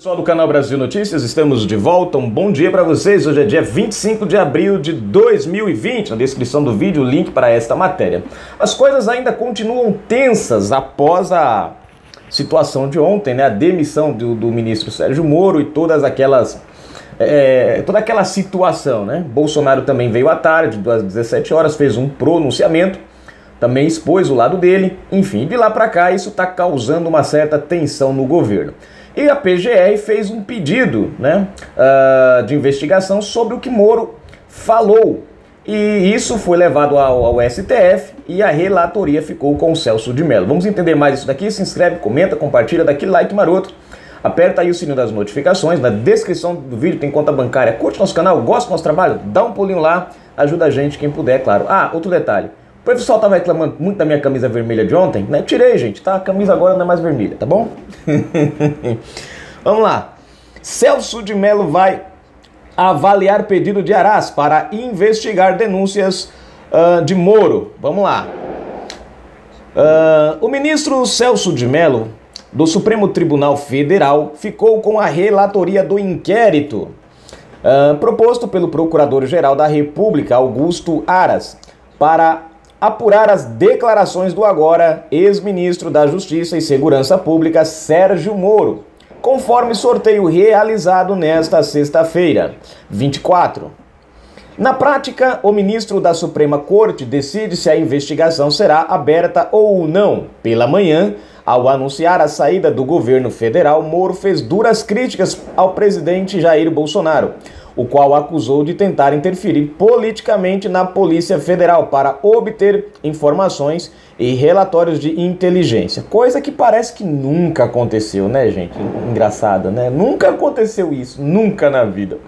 Pessoal do canal Brasil Notícias, estamos de volta, um bom dia para vocês. Hoje é dia 25 de abril de 2020, na descrição do vídeo o link para esta matéria. As coisas ainda continuam tensas após a situação de ontem, né? A demissão do ministro Sérgio Moro e toda aquela situação, né? Bolsonaro também veio à tarde, às 17 horas, fez um pronunciamento, também expôs o lado dele, enfim, de lá para cá isso está causando uma certa tensão no governo. E a PGR fez um pedido, né, de investigação sobre o que Moro falou. E isso foi levado ao STF e a relatoria ficou com o Celso de Mello. Vamos entender mais isso daqui? Se inscreve, comenta, compartilha, dá aquele like maroto. Aperta aí o sininho das notificações. Na descrição do vídeo tem conta bancária. Curte nosso canal, gosta do nosso trabalho? Dá um pulinho lá, ajuda a gente quem puder, claro. Ah, outro detalhe. O pessoal tava reclamando muito da minha camisa vermelha de ontem, né? Eu tirei, gente, tá? A camisa agora não é mais vermelha, tá bom? Vamos lá. Celso de Mello vai avaliar pedido de Aras para investigar denúncias de Moro. Vamos lá. O ministro Celso de Mello, do Supremo Tribunal Federal, ficou com a relatoria do inquérito proposto pelo Procurador-Geral da República, Augusto Aras, para apurar as declarações do agora ex-ministro da Justiça e Segurança Pública, Sérgio Moro, conforme sorteio realizado nesta sexta-feira, 24. Na prática, o ministro da Suprema Corte decide se a investigação será aberta ou não. Pela manhã, ao anunciar a saída do governo federal, Moro fez duras críticas ao presidente Jair Bolsonaro, o qual acusou de tentar interferir politicamente na Polícia Federal para obter informações e relatórios de inteligência. Coisa que parece que nunca aconteceu, né, gente? Engraçado, né? Nunca aconteceu isso, nunca na vida.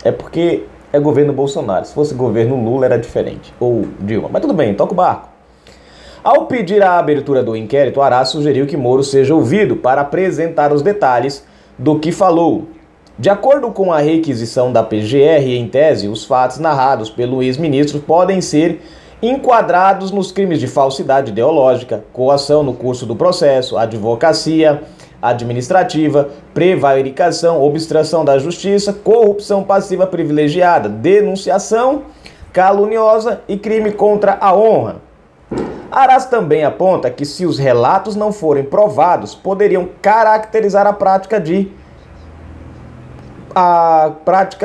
É porque é governo Bolsonaro. Se fosse governo Lula era diferente. Ou Dilma. Mas tudo bem, toca o barco. Ao pedir a abertura do inquérito, Aras sugeriu que Moro seja ouvido para apresentar os detalhes do que falou. De acordo com a requisição da PGR, em tese, os fatos narrados pelo ex-ministro podem ser enquadrados nos crimes de falsidade ideológica, coação no curso do processo, advocacia administrativa, prevaricação, obstrução da justiça, corrupção passiva privilegiada, denunciação caluniosa e crime contra a honra. Aras também aponta que, se os relatos não forem provados, poderiam caracterizar a prática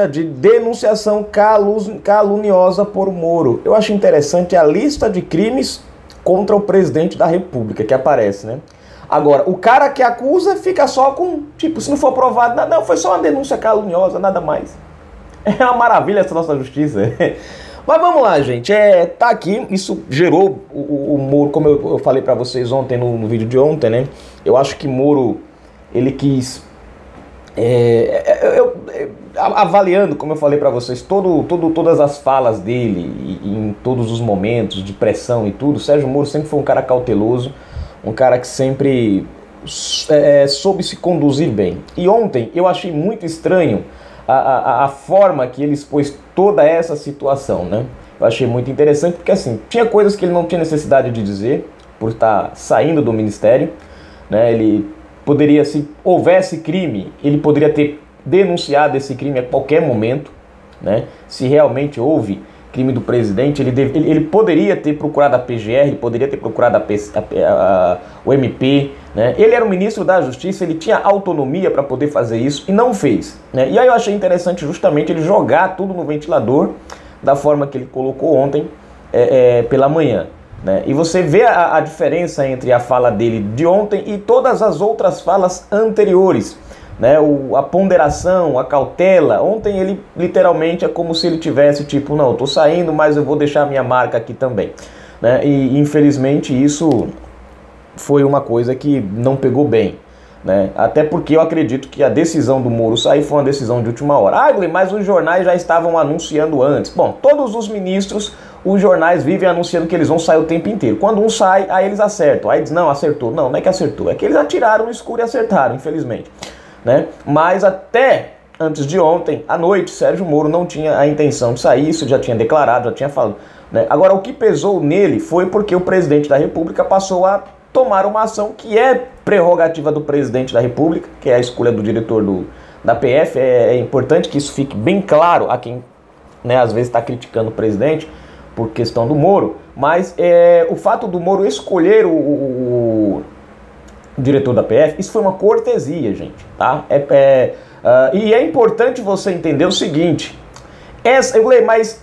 de denunciação caluniosa por Moro. Eu acho interessante a lista de crimes contra o presidente da República que aparece, né? Agora, o cara que acusa fica só com, tipo, se não for provado nada, não, foi só uma denúncia caluniosa, nada mais. É uma maravilha essa nossa justiça. Mas vamos lá, gente, tá aqui, isso gerou o Moro, como eu falei pra vocês ontem, no vídeo de ontem, né? Eu acho que Moro, ele quis... avaliando, como eu falei pra vocês, todas as falas dele em todos os momentos de pressão e tudo, Sérgio Moro sempre foi um cara cauteloso, um cara que sempre soube se conduzir bem. E ontem eu achei muito estranho a forma que ele expôs toda essa situação, né? Eu achei muito interessante porque, assim, tinha coisas que ele não tinha necessidade de dizer por estar saindo do ministério, né? Ele poderia, se houvesse crime, ele poderia ter denunciado esse crime a qualquer momento, né? Se realmente houve crime do presidente, ele poderia ter procurado a PGR, ele poderia ter procurado o MP, né? Ele era o ministro da Justiça, ele tinha autonomia para poder fazer isso e não fez, né? E aí eu achei interessante justamente ele jogar tudo no ventilador da forma que ele colocou ontem pela manhã, né? E você vê a diferença entre a fala dele de ontem e todas as outras falas anteriores, né? A ponderação, a cautela. Ontem ele literalmente é como se ele tivesse tipo, não, eu tô saindo, mas eu vou deixar a minha marca aqui também, né? E infelizmente isso foi uma coisa que não pegou bem, né? Até porque eu acredito que a decisão do Moro sair foi uma decisão de última hora. Ah, Glenn, mas os jornais já estavam anunciando antes. Bom, todos os ministros, os jornais vivem anunciando que eles vão sair o tempo inteiro. Quando um sai, aí eles acertam. Aí diz, não, acertou. Não, não é que acertou, é que eles atiraram no escuro e acertaram, infelizmente, né? Mas até antes de ontem, à noite, Sérgio Moro não tinha a intenção de sair, isso já tinha declarado, já tinha falado, né? Agora, o que pesou nele foi porque o presidente da República passou a tomaram uma ação que é prerrogativa do presidente da República, que é a escolha do diretor da PF. É importante que isso fique bem claro a quem, né, às vezes está criticando o presidente por questão do Moro, mas o fato do Moro escolher o diretor da PF, isso foi uma cortesia, gente, tá? E é importante você entender o seguinte, eu falei, mas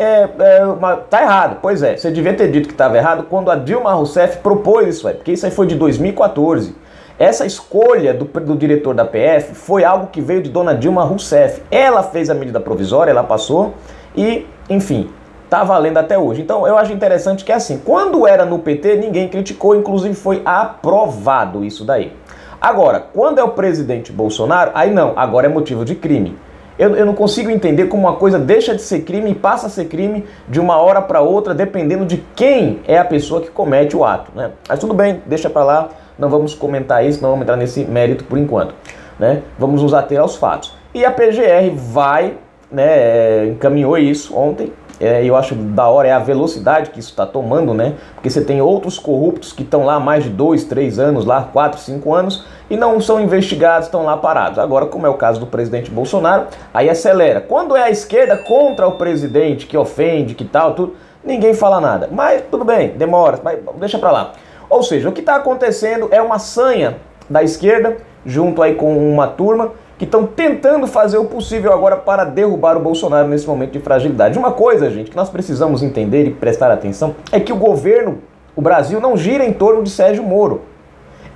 tá errado. Pois é, você devia ter dito que estava errado quando a Dilma Rousseff propôs isso aí, porque isso aí foi de 2014. Essa escolha do diretor da PF foi algo que veio de dona Dilma Rousseff. Ela fez a medida provisória, ela passou e, enfim, tá valendo até hoje. Então eu acho interessante que assim, quando era no PT, ninguém criticou, inclusive foi aprovado isso daí. Agora, quando é o presidente Bolsonaro, aí não, agora é motivo de crime. Eu não consigo entender como uma coisa deixa de ser crime e passa a ser crime de uma hora para outra, dependendo de quem é a pessoa que comete o ato, né? Mas tudo bem, deixa para lá, não vamos comentar isso, não vamos entrar nesse mérito por enquanto, né? Vamos nos ater aos fatos. E a PGR vai, né, encaminhou isso ontem. Eu acho da hora a velocidade que isso está tomando, né? Porque você tem outros corruptos que estão lá há mais de 2, 3 anos, lá 4, 5 anos, e não são investigados, estão lá parados. Agora, como é o caso do presidente Bolsonaro, aí acelera. Quando é a esquerda contra o presidente, que ofende, que tal, tudo, ninguém fala nada. Mas tudo bem, demora, mas deixa pra lá. Ou seja, o que está acontecendo é uma sanha da esquerda, junto aí com uma turma, que estão tentando fazer o possível agora para derrubar o Bolsonaro nesse momento de fragilidade. Uma coisa, gente, que nós precisamos entender e prestar atenção é que o governo, o Brasil, não gira em torno de Sérgio Moro.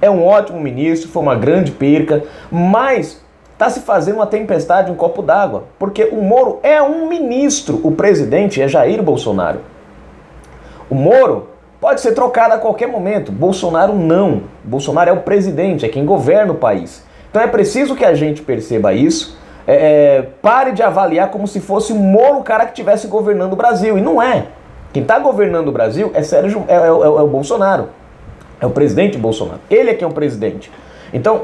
É um ótimo ministro, foi uma grande perca, mas está se fazendo uma tempestade em um copo d'água, porque o Moro é um ministro, o presidente é Jair Bolsonaro. O Moro pode ser trocado a qualquer momento, Bolsonaro não. Bolsonaro é o presidente, é quem governa o país. Então é preciso que a gente perceba isso, pare de avaliar como se fosse o Moro o cara que estivesse governando o Brasil, e não é. Quem está governando o Brasil é o Bolsonaro, é o presidente Bolsonaro, ele é quem é o presidente. Então,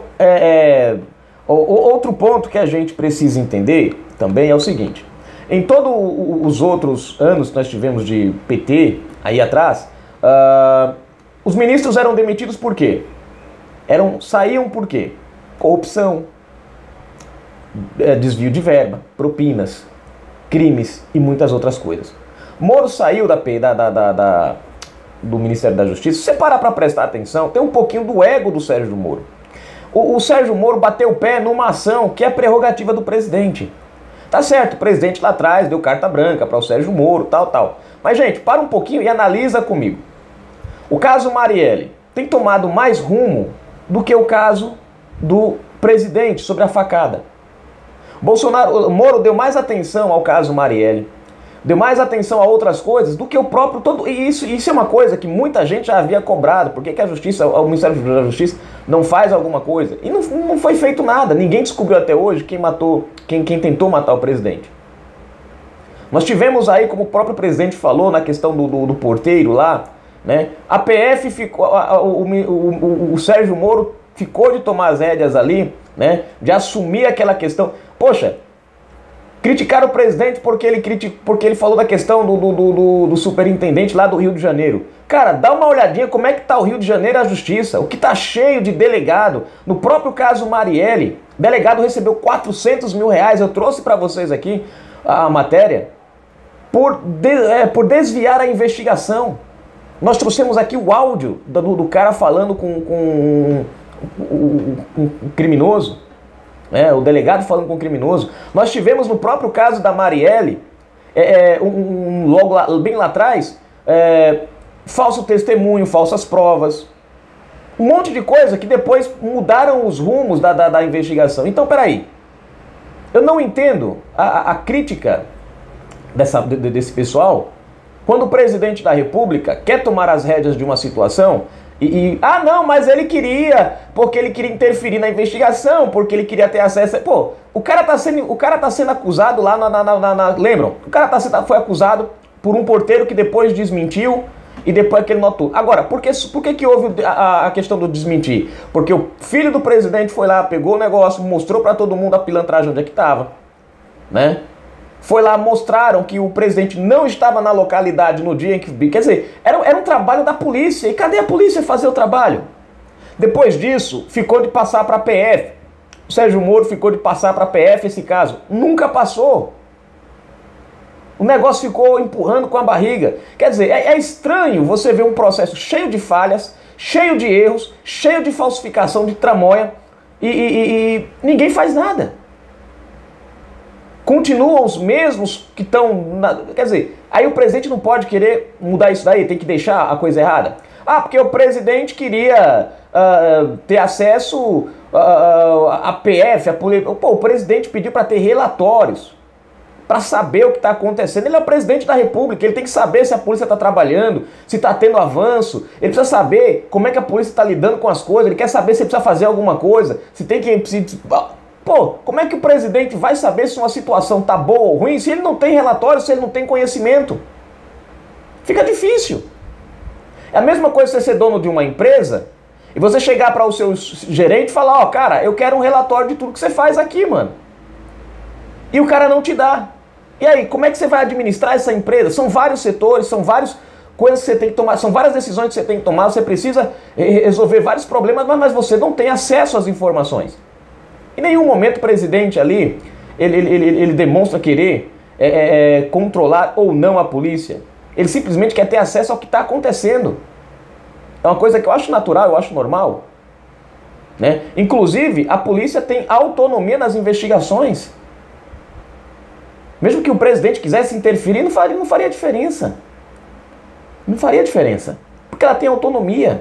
outro ponto que a gente precisa entender também é o seguinte, em todos os outros anos que nós tivemos de PT, aí atrás, os ministros eram demitidos por quê? Saíam por quê? Corrupção, desvio de verba, propinas, crimes e muitas outras coisas. Moro saiu do Ministério da Justiça. Se você parar para prestar atenção, tem um pouquinho do ego do Sérgio Moro. O Sérgio Moro bateu o pé numa ação que é prerrogativa do presidente. Tá certo, o presidente lá atrás deu carta branca para o Sérgio Moro, tal. Mas, gente, para um pouquinho e analisa comigo. O caso Marielle tem tomado mais rumo do que o caso do presidente sobre a facada. Moro deu mais atenção ao caso Marielle, deu mais atenção a outras coisas do que o próprio e isso é uma coisa que muita gente já havia cobrado. Por que o Ministério da Justiça não faz alguma coisa? E não foi feito nada. Ninguém descobriu até hoje quem tentou matar o presidente. Nós tivemos aí, como o próprio presidente falou, na questão do porteiro lá, né? A PF ficou, o Sérgio Moro ficou de tomar as rédeas ali, né? De assumir aquela questão. Poxa, criticaram o presidente porque ele falou da questão do superintendente lá do Rio de Janeiro. Cara, dá uma olhadinha como é que tá o Rio de Janeiro a justiça. O que tá cheio de delegado. No próprio caso Marielle, o delegado recebeu 400 mil reais. Eu trouxe para vocês aqui a matéria. Por desviar a investigação. Nós trouxemos aqui o áudio do cara falando com o criminoso, o delegado falando com o criminoso. Nós tivemos no próprio caso da Marielle, bem lá atrás, falso testemunho, falsas provas, um monte de coisa que depois mudaram os rumos da investigação. Então, peraí, eu não entendo a crítica desse pessoal quando o presidente da República quer tomar as rédeas de uma situação não, mas ele queria, porque ele queria interferir na investigação, porque ele queria ter acesso. Pô, o cara tá sendo acusado lá lembram? O cara foi acusado por um porteiro que depois desmentiu e depois que ele notou. Agora, por que houve a questão do desmentir? Porque o filho do presidente foi lá, pegou o negócio, mostrou pra todo mundo a pilantragem onde é que tava, né? Foi lá, mostraram que o presidente não estava na localidade no dia em que... Quer dizer, era um trabalho da polícia. E cadê a polícia fazer o trabalho? Depois disso, ficou de passar para a PF. O Sérgio Moro ficou de passar para a PF esse caso. Nunca passou. O negócio ficou empurrando com a barriga. Quer dizer, é estranho você ver um processo cheio de falhas, cheio de erros, cheio de falsificação, de tramóia, e ninguém faz nada. Continuam os mesmos que estão... Quer dizer, aí o presidente não pode querer mudar isso daí, tem que deixar a coisa errada. Ah, porque o presidente queria ter acesso à PF, a polícia. Pô, o presidente pediu para ter relatórios, para saber o que está acontecendo. Ele é o presidente da República, ele tem que saber se a polícia está trabalhando, se está tendo avanço, ele precisa saber como é que a polícia está lidando com as coisas, ele quer saber se precisa fazer alguma coisa, se tem que... Pô, como é que o presidente vai saber se uma situação está boa ou ruim se ele não tem relatório, se ele não tem conhecimento? Fica difícil. É a mesma coisa você ser dono de uma empresa e você chegar para o seu gerente e falar, ó, cara, eu quero um relatório de tudo que você faz aqui, mano. E o cara não te dá. E aí, como é que você vai administrar essa empresa? São vários setores, são várias coisas que você tem que tomar, são várias decisões que você tem que tomar, você precisa resolver vários problemas, mas você não tem acesso às informações. Em nenhum momento o presidente ali, ele demonstra querer controlar ou não a polícia. Ele simplesmente quer ter acesso ao que está acontecendo. É uma coisa que eu acho natural, eu acho normal. Né? Inclusive, a polícia tem autonomia nas investigações. Mesmo que o presidente quisesse interferir, não faria diferença. Não faria diferença. Porque ela tem autonomia.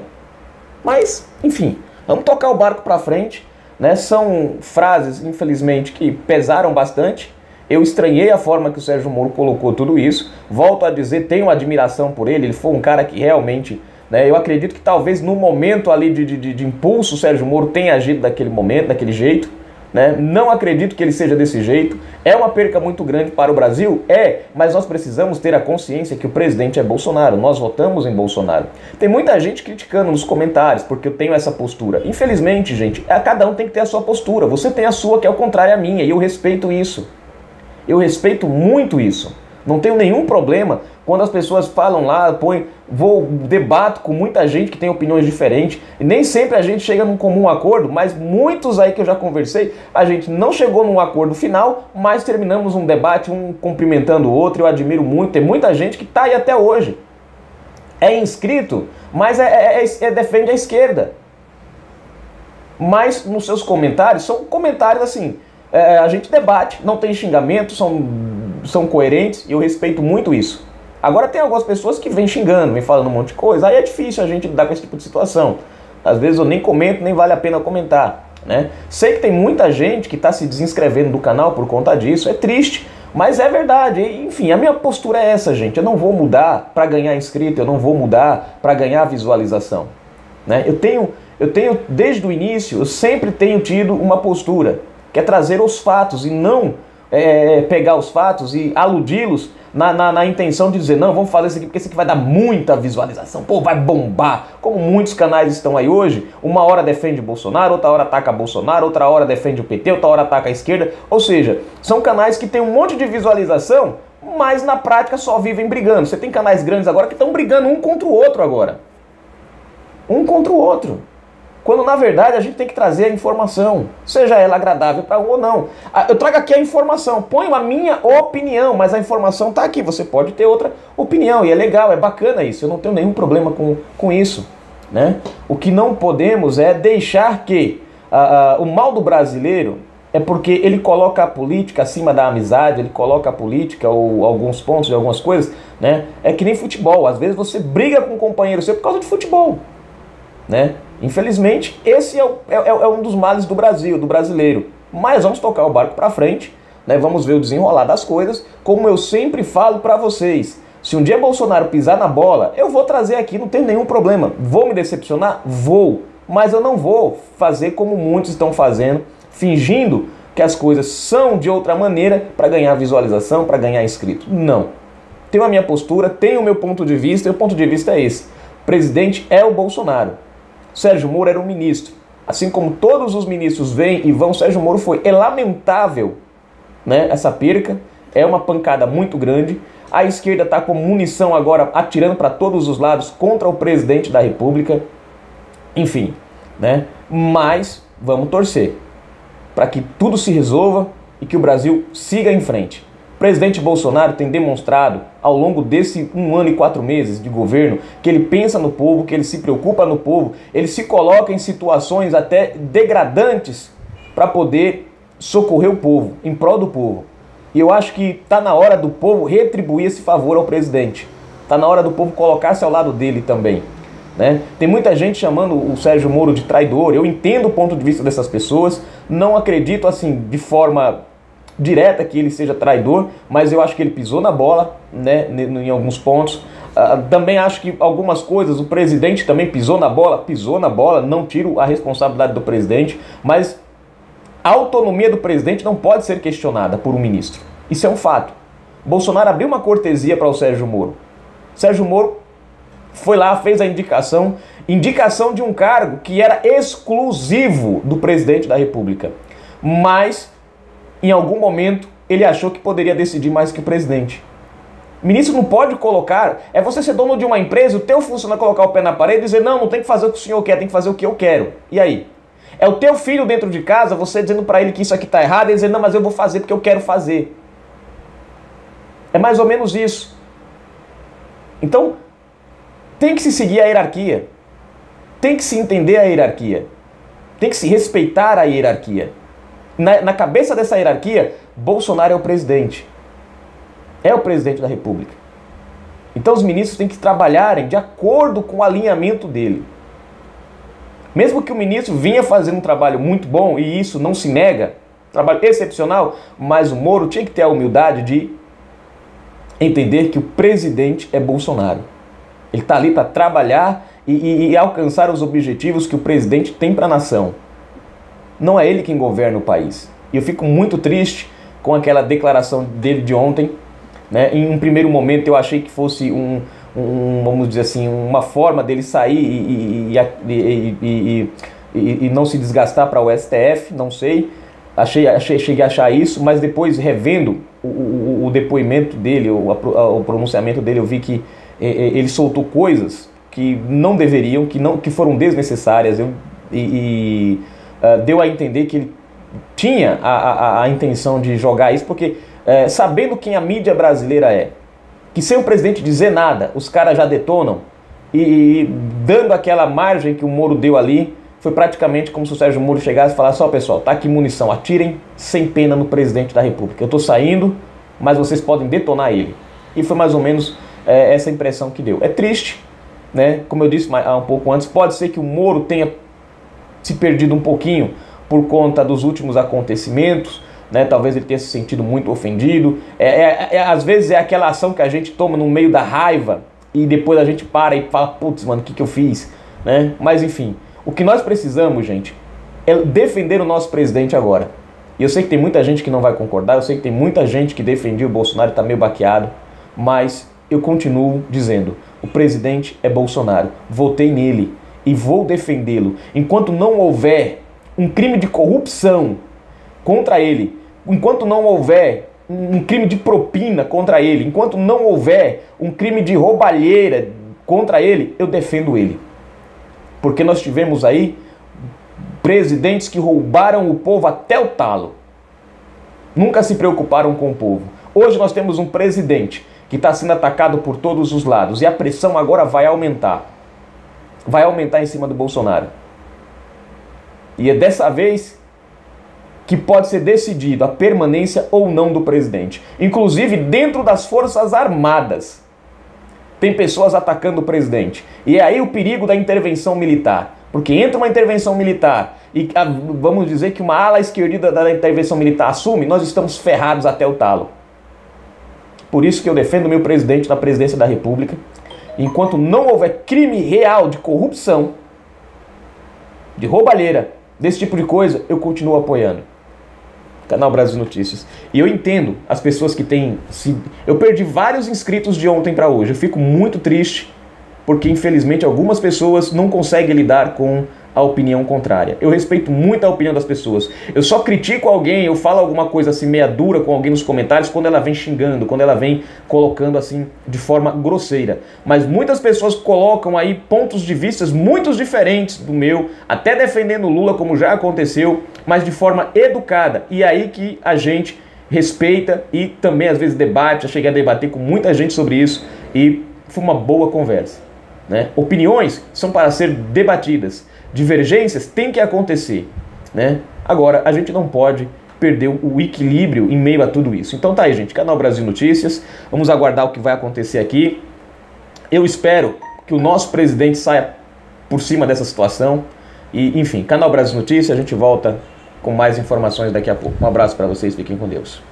Mas, enfim, vamos tocar o barco para frente. Né? São frases, infelizmente, que pesaram bastante. Eu estranhei a forma que o Sérgio Moro colocou tudo isso. Volto a dizer, tenho admiração por ele. Ele foi um cara que realmente... Né, eu acredito que talvez no momento ali de impulso o Sérgio Moro tenha agido daquele momento, daquele jeito. Né? Não acredito que ele seja desse jeito. É uma perca muito grande para o Brasil? É, mas nós precisamos ter a consciência que o presidente é Bolsonaro. Nós votamos em Bolsonaro. Tem muita gente criticando nos comentários porque eu tenho essa postura. Infelizmente, gente, cada um tem que ter a sua postura. Você tem a sua, que é o contrário à minha, e eu respeito isso. Eu respeito muito isso. Não tenho nenhum problema quando as pessoas falam lá, debato com muita gente que tem opiniões diferentes. E nem sempre a gente chega num comum acordo, mas muitos aí que eu já conversei, a gente não chegou num acordo final, mas terminamos um debate, um cumprimentando o outro. Eu admiro muito, tem muita gente que está aí até hoje. É inscrito, mas defende a esquerda. Mas nos seus comentários, são comentários assim... a gente debate, não tem xingamento, são coerentes e eu respeito muito isso. Agora tem algumas pessoas que vêm xingando, vêm falando um monte de coisa, aí é difícil a gente lidar com esse tipo de situação. Às vezes eu nem comento, nem vale a pena comentar. Né? Sei que tem muita gente que está se desinscrevendo do canal por conta disso, é triste, mas é verdade. Enfim, a minha postura é essa, gente. Eu não vou mudar para ganhar inscrito, eu não vou mudar para ganhar visualização. Né? Eu tenho, desde o início, eu sempre tenho tido uma postura, que é trazer os fatos e não pegar os fatos e aludi-los na intenção de dizer, não, vamos fazer isso aqui porque isso aqui vai dar muita visualização, pô, vai bombar. Como muitos canais estão aí hoje, uma hora defende Bolsonaro, outra hora ataca Bolsonaro, outra hora defende o PT, outra hora ataca a esquerda. Ou seja, são canais que têm um monte de visualização, mas na prática só vivem brigando. Você tem canais grandes agora que estão brigando um contra o outro agora. Um contra o outro. Quando na verdade a gente tem que trazer a informação, seja ela agradável para um ou não. Eu trago aqui a informação, ponho a minha opinião, mas a informação está aqui, você pode ter outra opinião, e é legal, é bacana isso, eu não tenho nenhum problema com isso. Né? O que não podemos é deixar que o mal do brasileiro é porque ele coloca a política acima da amizade, ele coloca a política ou alguns pontos de algumas coisas, né? É que nem futebol, às vezes você briga com um companheiro seu por causa de futebol. Né? Infelizmente, esse é um dos males do Brasil, do brasileiro. Mas vamos tocar o barco para frente, né? Vamos ver o desenrolar das coisas. Como eu sempre falo para vocês, se um dia Bolsonaro pisar na bola, eu vou trazer aqui, não tem nenhum problema. Vou me decepcionar? Vou. Mas eu não vou fazer como muitos estão fazendo, fingindo que as coisas são de outra maneira para ganhar visualização, para ganhar inscrito. Não. Tenho a minha postura, tenho o meu ponto de vista, e o ponto de vista é esse. O presidente é o Bolsonaro. Sérgio Moro era um ministro. Assim como todos os ministros vêm e vão, Sérgio Moro foi. É lamentável, né, essa perca. É uma pancada muito grande. A esquerda está com munição agora atirando para todos os lados contra o presidente da República. Enfim, né? Mas vamos torcer para que tudo se resolva e que o Brasil siga em frente. O presidente Bolsonaro tem demonstrado ao longo desse 1 ano e 4 meses de governo que ele pensa no povo, que ele se preocupa no povo, ele se coloca em situações até degradantes para poder socorrer o povo, em prol do povo. E eu acho que está na hora do povo retribuir esse favor ao presidente. Está na hora do povo colocar-se ao lado dele também, né? Tem muita gente chamando o Sérgio Moro de traidor. Eu entendo o ponto de vista dessas pessoas. Não acredito assim de forma direta que ele seja traidor, mas eu acho que ele pisou na bola, né, em alguns pontos. Também acho que algumas coisas o presidente também pisou na bola, não tiro a responsabilidade do presidente, mas a autonomia do presidente não pode ser questionada por um ministro. Isso é um fato. Bolsonaro abriu uma cortesia para o Sérgio Moro. Sérgio Moro foi lá, fez a indicação de um cargo que era exclusivo do presidente da República. Mas, em algum momento, ele achou que poderia decidir mais que o presidente. O ministro não pode colocar, é você ser dono de uma empresa, o teu funcionário colocar o pé na parede e dizer, não tem que fazer o que o senhor quer, tem que fazer o que eu quero. E aí? É o teu filho dentro de casa, você dizendo para ele que isso aqui está errado, e ele dizendo, não, mas eu vou fazer porque eu quero fazer. É mais ou menos isso. Então, tem que se seguir a hierarquia. Tem que se entender a hierarquia. Tem que se respeitar a hierarquia. Na cabeça dessa hierarquia, Bolsonaro é o presidente. É o presidente da República. Então os ministros têm que trabalharem de acordo com o alinhamento dele. Mesmo que o ministro vinha fazendo um trabalho muito bom, e isso não se nega, trabalho excepcional, mas o Moro tinha que ter a humildade de entender que o presidente é Bolsonaro. Ele está ali para trabalhar e alcançar os objetivos que o presidente tem para a nação. Não é ele quem governa o país. E eu fico muito triste com aquela declaração dele de ontem, né? Em um primeiro momento eu achei que fosse vamos dizer assim, uma forma dele sair e não se desgastar para o STF, não sei. Cheguei a achar isso, mas depois revendo o depoimento dele, o pronunciamento dele, eu vi que ele soltou coisas que não deveriam, que foram desnecessárias, deu a entender que ele tinha a intenção de jogar isso, porque sabendo quem a mídia brasileira é, que sem o presidente dizer nada, os caras já detonam, e dando aquela margem que o Moro deu ali, foi praticamente como se o Sérgio Moro chegasse e falasse, ó pessoal, tá aqui munição, atirem sem pena no presidente da República. Eu tô saindo, mas vocês podem detonar ele. E foi mais ou menos essa impressão que deu. É triste, né? Como eu disse um pouco antes, pode ser que o Moro tenha se perdido um pouquinho por conta dos últimos acontecimentos, né? Talvez ele tenha se sentido muito ofendido. Às vezes é aquela ação que a gente toma no meio da raiva e depois a gente para e fala, putz, mano, o que eu fiz? Né? Mas enfim, o que nós precisamos, gente, é defender o nosso presidente agora. E eu sei que tem muita gente que não vai concordar, eu sei que tem muita gente que defendia o Bolsonaro e está meio baqueado, mas eu continuo dizendo, o presidente é Bolsonaro, votei nele e vou defendê-lo. Enquanto não houver um crime de corrupção contra ele, enquanto não houver um crime de propina contra ele, enquanto não houver um crime de roubalheira contra ele, eu defendo ele. Porque nós tivemos aí presidentes que roubaram o povo até o talo. Nunca se preocuparam com o povo. Hoje nós temos um presidente que está sendo atacado por todos os lados e a pressão agora vai aumentar. Vai aumentar em cima do Bolsonaro. E é dessa vez que pode ser decidido a permanência ou não do presidente. Inclusive dentro das Forças Armadas. Tem pessoas atacando o presidente. E é aí o perigo da intervenção militar. Porque entra uma intervenção militar e vamos dizer que uma ala esquerdista da intervenção militar assume, nós estamos ferrados até o talo. Por isso que eu defendo o meu presidente na presidência da República. Enquanto não houver crime real de corrupção, de roubalheira, desse tipo de coisa, eu continuo apoiando. Canal Brasil Notícias. E eu entendo as pessoas que têm... Eu perdi vários inscritos de ontem para hoje. Eu fico muito triste porque, infelizmente, algumas pessoas não conseguem lidar com a opinião contrária. Eu respeito muito a opinião das pessoas. Eu só critico alguém, eu falo alguma coisa assim meia dura com alguém nos comentários quando ela vem xingando, quando ela vem colocando assim de forma grosseira. Mas muitas pessoas colocam aí pontos de vista muito diferentes do meu, até defendendo Lula, como já aconteceu, mas de forma educada. E aí que a gente respeita e também às vezes debate. Já cheguei a debater com muita gente sobre isso e foi uma boa conversa, né? Opiniões são para ser debatidas, divergências têm que acontecer, né? Agora, a gente não pode perder o equilíbrio em meio a tudo isso. Então tá aí, gente, Canal Brasil Notícias, vamos aguardar o que vai acontecer aqui. Eu espero que o nosso presidente saia por cima dessa situação e, enfim, Canal Brasil Notícias, a gente volta com mais informações daqui a pouco. Um abraço para vocês, fiquem com Deus.